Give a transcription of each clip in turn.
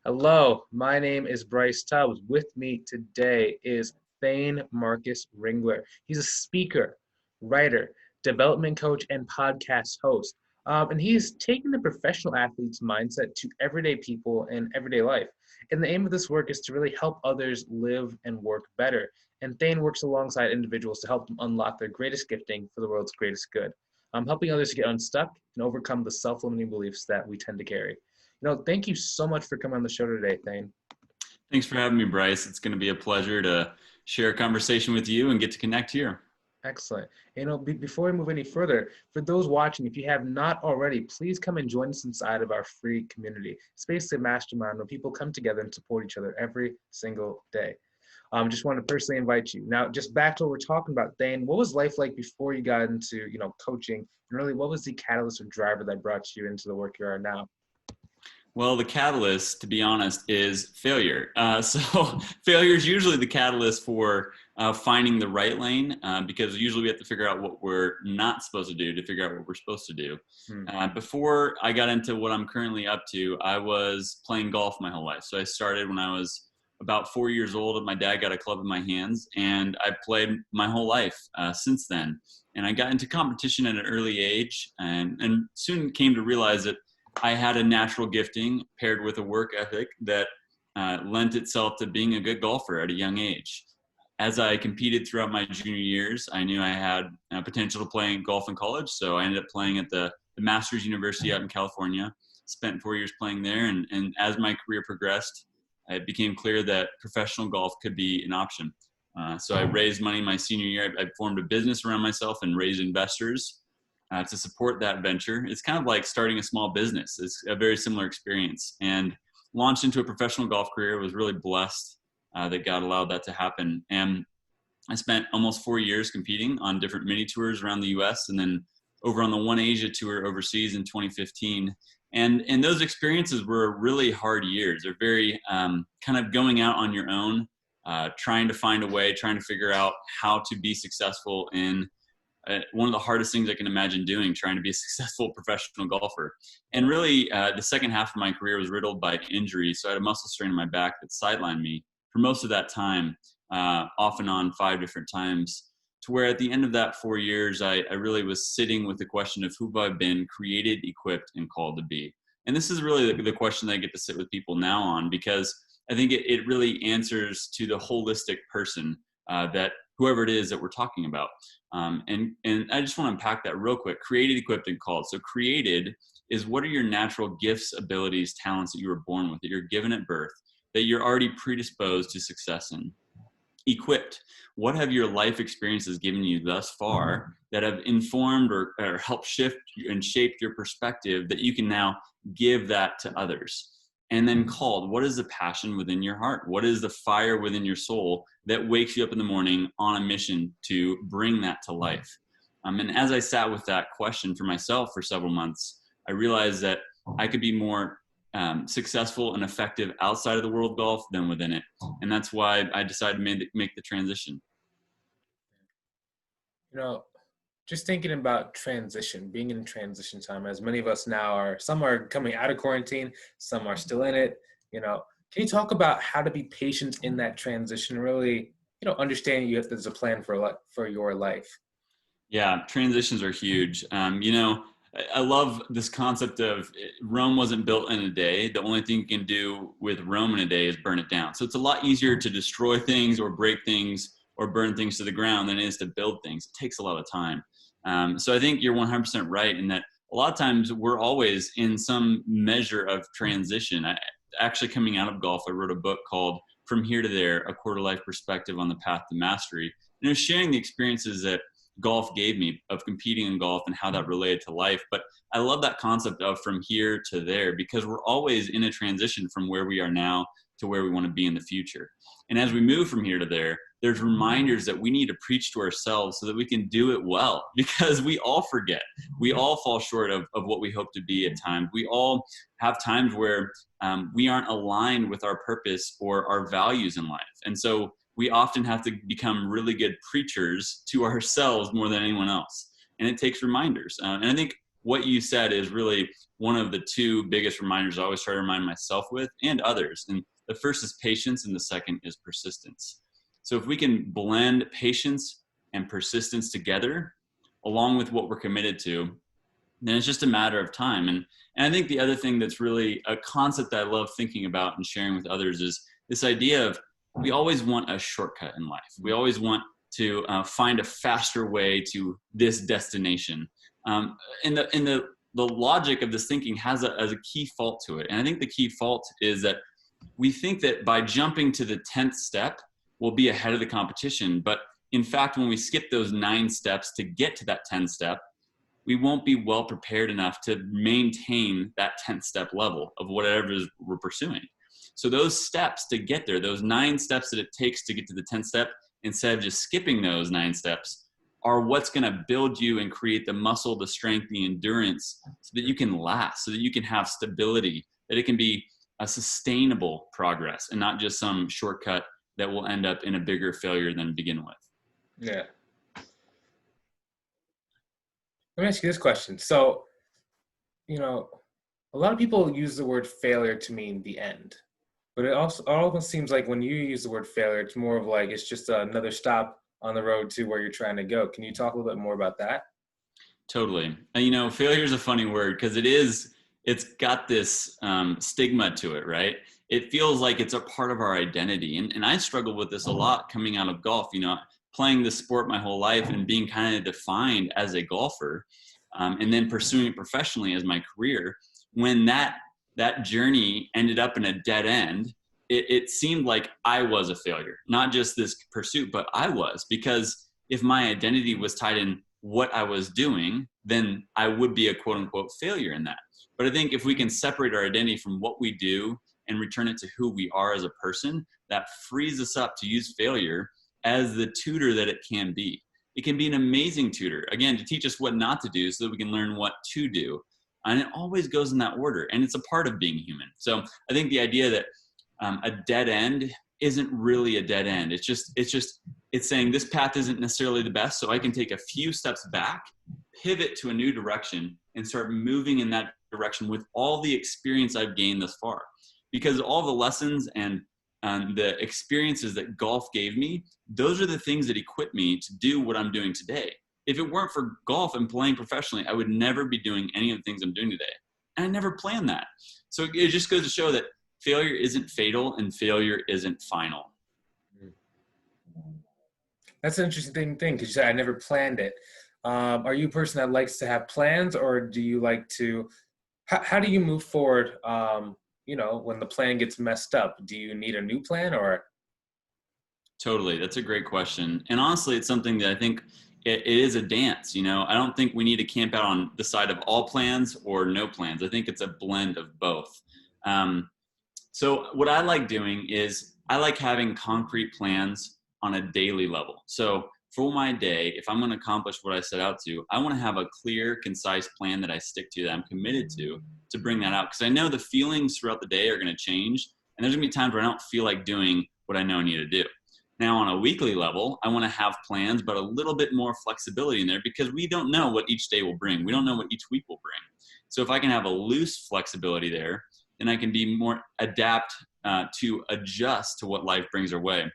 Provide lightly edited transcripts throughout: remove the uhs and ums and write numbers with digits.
Hello, my name is Bryce Tubbs. With me today is Thane Marcus Ringler. He's a speaker, writer, development coach, and podcast host. And he's taken the professional athlete's mindset to everyday people and everyday life. And the aim of this work is to really help others live and work better. And Thane works alongside individuals to help them unlock their greatest gifting for the world's greatest good, helping others to get unstuck and overcome the self-limiting beliefs that we tend to carry. Thank you so much for coming on the show today, Thane. Thanks for having me, Bryce. It's going to be a pleasure to share a conversation with you and get to connect here. Excellent. Before we move any further, for those watching, if you have not already, please come and join us inside of our free community. It's basically a mastermind where people come together and support each other every single day. Just want to personally invite you. Now, just back to what we're talking about, Thane, what was life like before you got into, coaching? And really, what was the catalyst or driver that brought you into the work you are now? Well, the catalyst, to be honest, is failure. So failure is usually the catalyst for finding the right lane, because usually we have to figure out what we're not supposed to do to figure out what we're supposed to do. Before I got into what I'm currently up to, I was playing golf my whole life. So I started when I was about 4 years old. My dad got a club in my hands, and I played my whole life since then. And I got into competition at an early age, and soon came to realize that I had a natural gifting paired with a work ethic that lent itself to being a good golfer at a young age. As I competed throughout my junior years, I knew I had potential to play golf in college, so I ended up playing at the Masters University out in California. Spent 4 years playing there, and as my career progressed, it became clear that professional golf could be an option. So I raised money my senior year. I formed a business around myself and raised investors to support that venture. It's kind of like starting a small business. It's a very similar experience, and launched into a professional golf career. Was really blessed that God allowed that to happen. And I spent almost 4 years competing on different mini tours around the US, and then over on the One Asia tour overseas in 2015. And those experiences were really hard years. They're very kind of going out on your own, trying to find a way, trying to figure out how to be successful in one of the hardest things I can imagine doing, trying to be a successful professional golfer. And really, the second half of my career was riddled by injury. So I had a muscle strain in my back that sidelined me for most of that time, off and on 5 different times, to where at the end of that 4 years, I really was sitting with the question of who have I been created, equipped, and called to be? And this is really the question that I get to sit with people now on, because I think it really answers to the holistic person that whoever it is that we're talking about. And I just want to unpack that real quick. Created, equipped, and called. So created is, what are your natural gifts, abilities, talents that you were born with, that you're given at birth, that you're already predisposed to success in. Equipped, what have your life experiences given you thus far that have informed or helped shift and shaped your perspective that you can now give that to others? And then called, what is the passion within your heart? What is the fire within your soul that wakes you up in the morning on a mission to bring that to life? And as I sat with that question for myself for several months, I realized that I could be more successful and effective outside of the world of golf than within it. And that's why I decided to make the transition. Just thinking about transition, being in transition time, as many of us now are, some are coming out of quarantine, some are still in it. Can you talk about how to be patient in that transition, really, understanding there's a plan for your life? Yeah, transitions are huge. I love this concept of Rome wasn't built in a day. The only thing you can do with Rome in a day is burn it down. So it's a lot easier to destroy things or break things or burn things to the ground than it is to build things. It takes a lot of time. So I think you're 100% right in that a lot of times we're always in some measure of transition. Actually, coming out of golf, I wrote a book called From Here to There, A Quarter Life Perspective on the Path to Mastery. And it was sharing the experiences that golf gave me of competing in golf and how that related to life. But I love that concept of from here to there, because we're always in a transition from where we are now to where we want to be in the future. And as we move from here to there, there's reminders that we need to preach to ourselves so that we can do it well, because we all forget. We all fall short of what we hope to be at times. We all have times where we aren't aligned with our purpose or our values in life. And so we often have to become really good preachers to ourselves more than anyone else. And it takes reminders. And I think what you said is really one of the two biggest reminders I always try to remind myself with and others. And the first is patience, and the second is persistence. So if we can blend patience and persistence together, along with what we're committed to, then it's just a matter of time. And I think the other thing that's really a concept that I love thinking about and sharing with others is this idea of we always want a shortcut in life. We always want to find a faster way to this destination. And the logic of this thinking has a key fault to it. And I think the key fault is that we think that by jumping to the 10th step, we'll be ahead of the competition. But in fact, when we skip those 9 steps to get to that 10th step, we won't be well prepared enough to maintain that 10th step level of whatever it is we're pursuing. So those steps to get there, those 9 steps that it takes to get to the 10th step, instead of just skipping those 9 steps, are what's going to build you and create the muscle, the strength, the endurance, so that you can last, so that you can have stability, that it can be a sustainable progress and not just some shortcut that will end up in a bigger failure than begin with. Yeah. Let me ask you this question. So, a lot of people use the word failure to mean the end, but it almost seems like when you use the word failure, it's more of like it's just another stop on the road to where you're trying to go. Can you talk a little bit more about that? Totally. Failure is a funny word because it's got this stigma to it, right? It feels like it's a part of our identity. And I struggle with this a lot coming out of golf, playing the sport my whole life and being kind of defined as a golfer, and then pursuing it professionally as my career. When that journey ended up in a dead end, it seemed like I was a failure, not just this pursuit, but I was, because if my identity was tied in what I was doing, then I would be a quote unquote failure in that. But I think if we can separate our identity from what we do and return it to who we are as a person, that frees us up to use failure as the tutor that it can be. It can be an amazing tutor, again, to teach us what not to do so that we can learn what to do. And it always goes in that order, and it's a part of being human. So I think the idea that a dead end isn't really a dead end. It's saying this path isn't necessarily the best, so I can take a few steps back, pivot to a new direction, and start moving in that direction with all the experience I've gained thus far. Because all the lessons and the experiences that golf gave me, those are the things that equip me to do what I'm doing today. If it weren't for golf and playing professionally, I would never be doing any of the things I'm doing today. And I never planned that. So it just goes to show that failure isn't fatal and failure isn't final. That's an interesting thing because you said I never planned it. Are you a person that likes to have plans, or do you like to, how do you move forward, when the plan gets messed up? Do you need a new plan or? Totally. That's a great question. And honestly, it's something that I think it is a dance. I don't think we need to camp out on the side of all plans or no plans. I think it's a blend of both. So what I like doing is I like having concrete plans on a daily level. So for my day, if I'm going to accomplish what I set out to, I want to have a clear, concise plan that I stick to, that I'm committed to bring that out. Because I know the feelings throughout the day are going to change, and there's going to be times where I don't feel like doing what I know I need to do. Now, on a weekly level, I want to have plans, but a little bit more flexibility in there because we don't know what each day will bring. We don't know what each week will bring. So if I can have a loose flexibility there, then I can be more adapt to adjust to what life brings our way.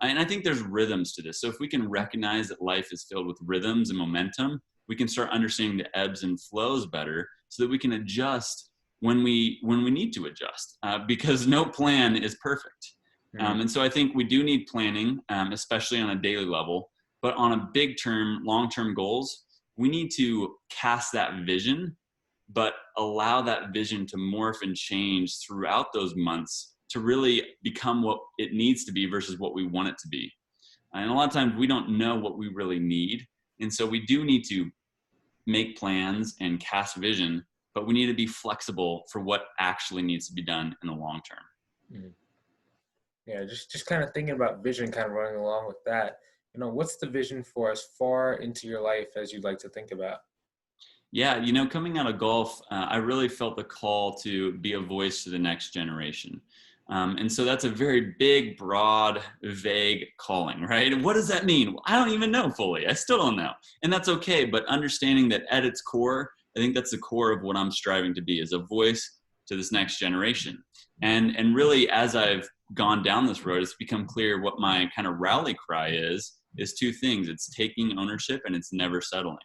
And I think there's rhythms to this. So if we can recognize that life is filled with rhythms and momentum, we can start understanding the ebbs and flows better so that we can adjust when we need to adjust, because no plan is perfect. And so I think we do need planning, especially on a daily level, but on a big term, long-term goals, we need to cast that vision, but allow that vision to morph and change throughout those months to really become what it needs to be versus what we want it to be. And a lot of times we don't know what we really need. And so we do need to make plans and cast vision, but we need to be flexible for what actually needs to be done in the long term. Yeah, just kind of thinking about vision, kind of running along with that. What's the vision for as far into your life as you'd like to think about? Yeah, coming out of golf, I really felt the call to be a voice to the next generation. And so that's a very big, broad, vague calling, right? And what does that mean? I don't even know fully. I still don't know. And that's okay. But understanding that at its core, I think that's the core of what I'm striving to be, is a voice to this next generation. And really, as I've gone down this road, it's become clear what my kind of rally cry is two things. It's taking ownership and it's never settling.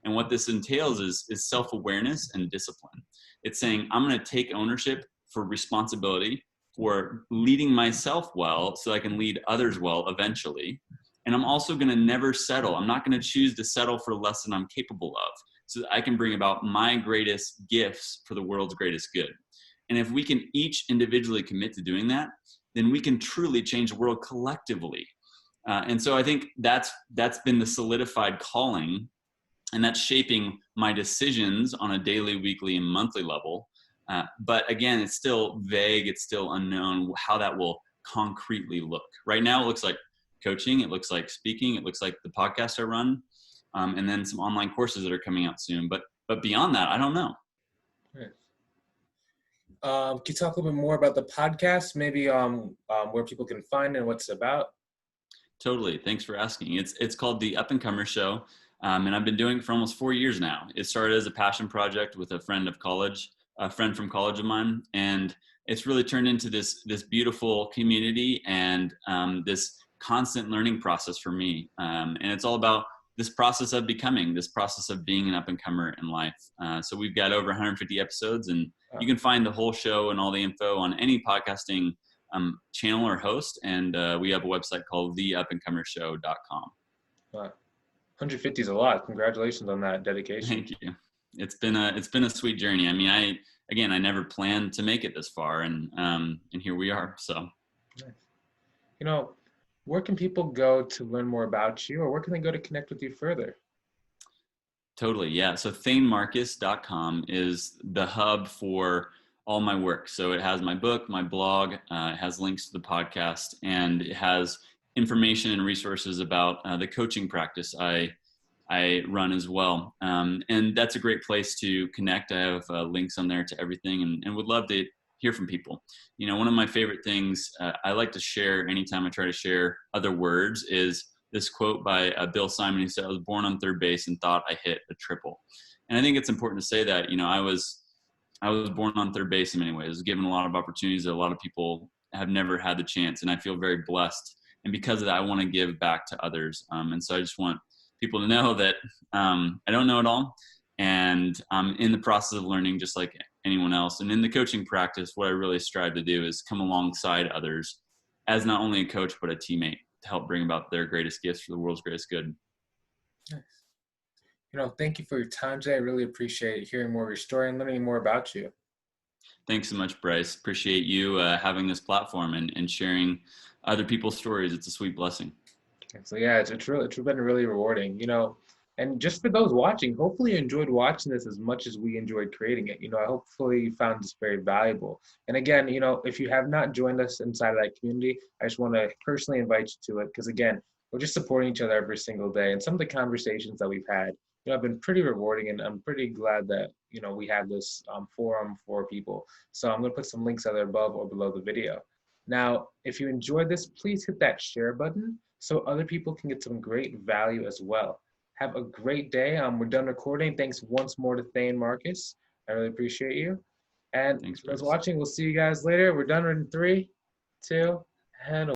And what this entails is self-awareness and discipline. It's saying, I'm going to take ownership for responsibility for leading myself well so I can lead others well eventually. And I'm also going to never settle. I'm not going to choose to settle for less than I'm capable of, so that I can bring about my greatest gifts for the world's greatest good. And if we can each individually commit to doing that, then we can truly change the world collectively. And so I think that's been the solidified calling, and that's shaping my decisions on a daily, weekly, and monthly level. But again, it's still vague. It's still unknown how that will concretely look. Right now, it looks like coaching. It looks like speaking. It looks like the podcast I run, and then some online courses that are coming out soon. But beyond that, I don't know. Right. Can you talk a little bit more about the podcast, maybe where people can find it and what it's about? Totally. Thanks for asking. It's called The Up and Comer Show, and I've been doing it for almost 4 years now. It started as a passion project with a friend from college of mine, and it's really turned into this beautiful community and this constant learning process for me. And it's all about this process of becoming, this process of being an up and comer in life. So we've got over 150 episodes, and you can find the whole show and all the info on any podcasting channel or host. And we have a website called theupandcomershow.com. 150 is a lot. Congratulations on that dedication. Thank you. It's been a sweet journey. I mean, I never planned to make it this far, and here we are. So, nice. Where can people go to learn more about you, or where can they go to connect with you further? Totally, yeah. So thanemarcus.com is the hub for all my work. So it has my book, my blog, it has links to the podcast, and it has information and resources about the coaching practice I run as well. And that's a great place to connect. I have links on there to everything, and would love to hear from people. One of my favorite things I like to share anytime I try to share other words is this quote by Bill Simon. He said, "I was born on third base and thought I hit a triple." And I think it's important to say that, I was born on third base in many ways. I was given a lot of opportunities that a lot of people have never had the chance, and I feel very blessed. And because of that, I want to give back to others. And so I just want people to know that I don't know it all, and I'm in the process of learning just like anyone else. And in the coaching practice, what I really strive to do is come alongside others as not only a coach, but a teammate to help bring about their greatest gifts for the world's greatest good. Nice. Thank you for your time today. I really appreciate hearing more of your story and learning more about you. Thanks so much, Bryce. Appreciate you having this platform and sharing other people's stories. It's a sweet blessing. So yeah, it's been really rewarding, and just for those watching, hopefully you enjoyed watching this as much as we enjoyed creating it. Hopefully you found this very valuable. And again, if you have not joined us inside of that community, I just want to personally invite you to it, because again, we're just supporting each other every single day. And some of the conversations that we've had, have been pretty rewarding, and I'm pretty glad that, we have this forum for people. So I'm going to put some links either above or below the video. Now, if you enjoyed this, please hit that share button so other people can get some great value as well. Have a great day. We're done recording. Thanks once more to Thane Marcus. I really appreciate you. And Thanks, for those watching, we'll see you guys later. We're done in 3, 2, and